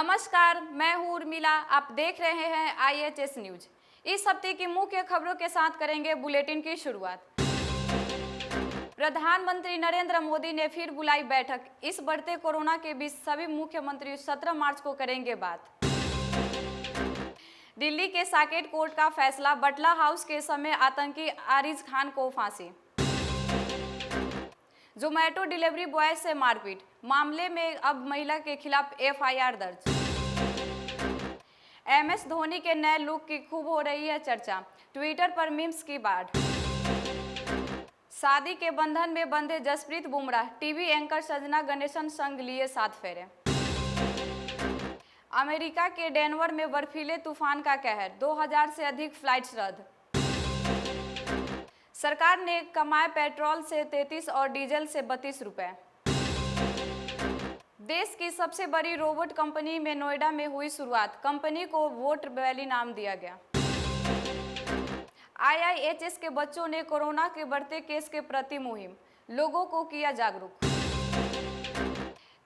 नमस्कार, मैं हूँ उर्मिला। आप देख रहे हैं IHS न्यूज। इस हफ्ते की मुख्य खबरों के साथ करेंगे बुलेटिन की शुरुआत। प्रधानमंत्री नरेंद्र मोदी ने फिर बुलाई बैठक। इस बढ़ते कोरोना के बीच सभी मुख्यमंत्री 17 मार्च को करेंगे बात। दिल्ली के साकेत कोर्ट का फैसला, बटला हाउस के समय आतंकी आरिज खान को फांसी। जोमैटो डिलीवरी बॉय से मारपीट मामले में अब महिला के खिलाफ FIR दर्ज। MS धोनी के नए लुक की खूब हो रही है चर्चा, ट्विटर पर मीम्स की बाढ़। शादी के बंधन में बंधे जसप्रीत बुमराह, टीवी एंकर सजना गणेशन संग लिए 7 फेरे। अमेरिका के डेनवर में बर्फीले तूफान का कहर, 2000 से अधिक फ्लाइट्स रद्द। सरकार ने कमाए पेट्रोल से 33 और डीजल से 32 रुपए। देश की सबसे बड़ी रोबोट कंपनी में नोएडा में हुई शुरुआत, कंपनी को वोट वैली नाम दिया गया। IIHS के बच्चों ने कोरोना के बढ़ते केस के प्रति मुहिम, लोगों को किया जागरूक।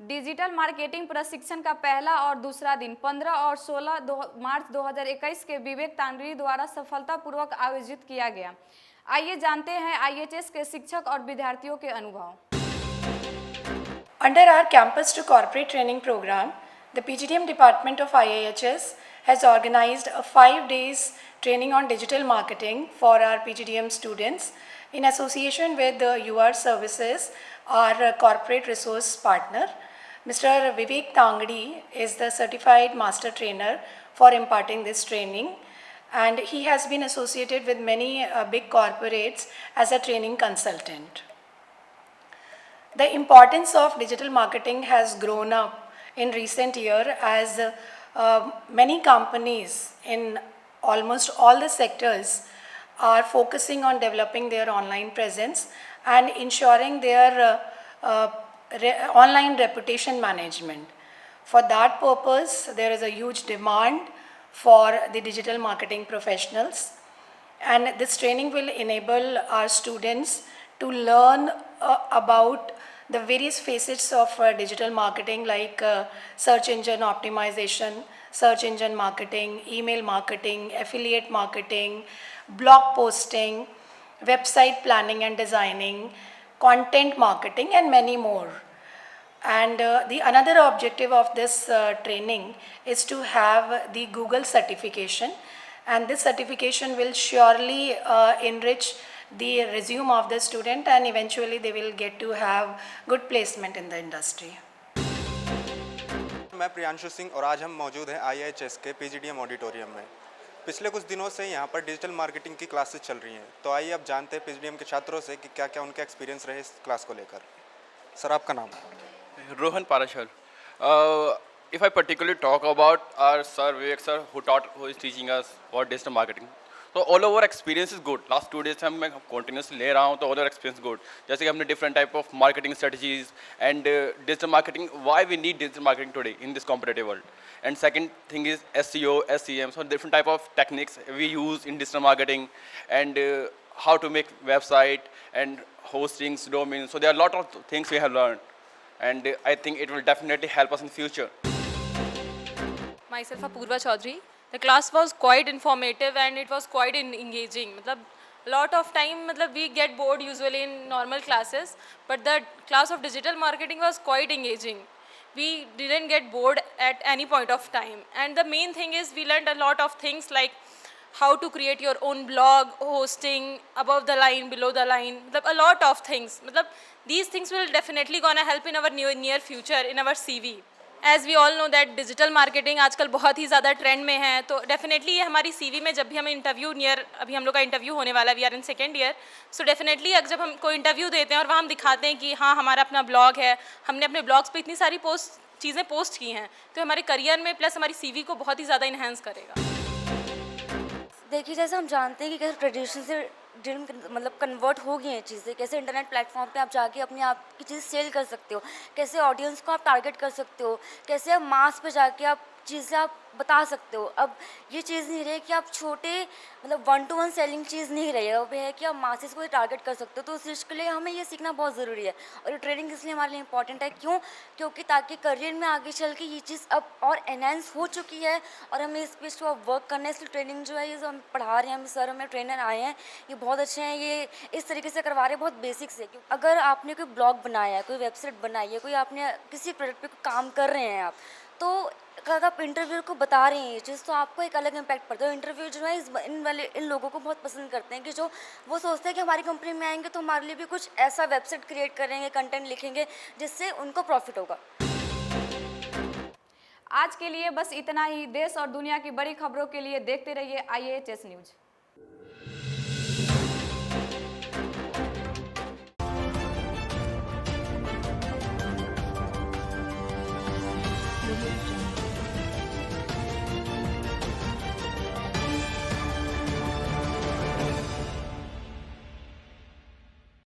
डिजिटल मार्केटिंग प्रशिक्षण का पहला और दूसरा दिन 15 और 16 मार्च 2021 के विवेक तांडरी द्वारा सफलतापूर्वक आयोजित किया गया। आइए जानते हैं IHS के शिक्षक और विद्यार्थियों के अनुभव। Under our Campus to Corporate Training program, the PGDM department of IIHS has organized a 5 days training on digital marketing for our PGDM students in association with the UR Services, our corporate resource partner. Mr. Vivek Tangdi is the certified master trainer for imparting this training, and he has been associated with many big corporates as a training consultant. The importance of digital marketing has grown up in recent year as many companies in almost all the sectors are focusing on developing their online presence and ensuring their online reputation management. For that purpose, there is a huge demand for the digital marketing professionals, and this training will enable our students to learn about the various facets of digital marketing like search engine optimization, search engine marketing, email marketing, affiliate marketing, blog posting, website planning and designing, content marketing, and many more. And the another objective of this training is to have the Google certification, and this certification will surely enrich the resume of the student, and eventually they will get to have good placement in the industry. मैं प्रियांशु सिंह और आज हम मौजूद हैं IIHS के PGDM auditorium में। पिछले कुछ दिनों से यहाँ पर डिजिटल मार्केटिंग की क्लासेस चल रही हैं, तो आइए अब जानते हैं PGDM के छात्रों से कि क्या क्या उनका एक्सपीरियंस रहे इस क्लास को लेकर। सर, आपका नाम? Rohan Parashar. If I particularly talk about our sir Vivek sir who is teaching us about digital marketing, तो all over experience is good. Last 2 days से मैं continuously ले रहा हूँ, तो all over experience good. जैसे कि हमने different type of marketing strategies and digital marketing, why we need digital marketing today in this competitive world. And second thing is SEO, SEM, so different type of techniques we use in digital marketing, and how to make website and hostings, domains. So there are a lot of things we have learned, and I think it will definitely help us in future. Myself Apurva Chaudhary. The class was quite informative and it was quite engaging. मतलब lot of time we get bored usually in normal classes, but the class of digital marketing was quite engaging. We didn't get bored at any point of time, and the main thing is we learned a lot of things like how to create your own blog, hosting, above the line, below the line, a lot of things. These things will definitely gonna help in our near future, in our CV. As we all know that digital marketing आजकल बहुत ही ज़्यादा trend में है, तो definitely ये हमारी CV में जब भी हम इंटरव्यू अभी हम लोग का इंटरव्यू होने वाला है, we are in second year, so definitely जब हम कोई इंटरव्यू देते हैं और वहाँ हम दिखाते हैं कि हाँ हमारा अपना ब्लॉग है, हमने अपने ब्लॉग्स पे इतनी सारी चीज़ें पोस्ट की हैं, तो हमारे करियर में प्लस हमारी CV को बहुत ही ज़्यादा इन्हेंस करेगा। देखिए, जैसे हम जानते हैं कि कैसे ट्रेडिशन से कन्वर्ट हो गई हैं चीज़ें, कैसे इंटरनेट प्लेटफॉर्म पे आप जाके अपने आप की चीज़ सेल कर सकते हो, कैसे ऑडियंस को आप टारगेट कर सकते हो, कैसे आप मास पे जाके आप चीज़ें आप बता सकते हो। अब ये चीज़ नहीं रही कि आप छोटे मतलब 1 to 1 सेलिंग चीज़ नहीं रही है, अब ये है कि आप मासेस को टारगेट कर सकते हो। तो उस चीज़ के लिए हमें ये सीखना बहुत ज़रूरी है और ये ट्रेनिंग इसलिए हमारे लिए इंपॉर्टेंट है। क्यों? क्योंकि ताकि करियर में आगे चल के ये चीज़ अब और एनहेंस हो चुकी है और हमें इस पे जो वर्क करना है, इसलिए ट्रेनिंग जो है ये जो हम पढ़ा रहे हैं, हम सर हमें ट्रेनर आए हैं, ये बहुत अच्छे हैं, ये इस तरीके से करवा रहे हैं, बहुत बेसिक से। अगर आपने कोई ब्लॉग बनाया है, कोई वेबसाइट बनाई है, कोई आपने किसी प्रोडक्ट पे काम कर रहे हैं आप, तो अगर आप इंटरव्यू को बता रहे हैं ये चीज़, तो आपको एक अलग इम्पैक्ट पड़ता है। इंटरव्यू जो है इन लोगों को बहुत पसंद करते हैं कि जो वो सोचते हैं कि हमारी कंपनी में आएंगे तो हमारे लिए भी कुछ ऐसा वेबसाइट क्रिएट करेंगे, कंटेंट लिखेंगे जिससे उनको प्रॉफिट होगा। आज के लिए बस इतना ही। देश और दुनिया की बड़ी खबरों के लिए देखते रहिए IAHS न्यूज़।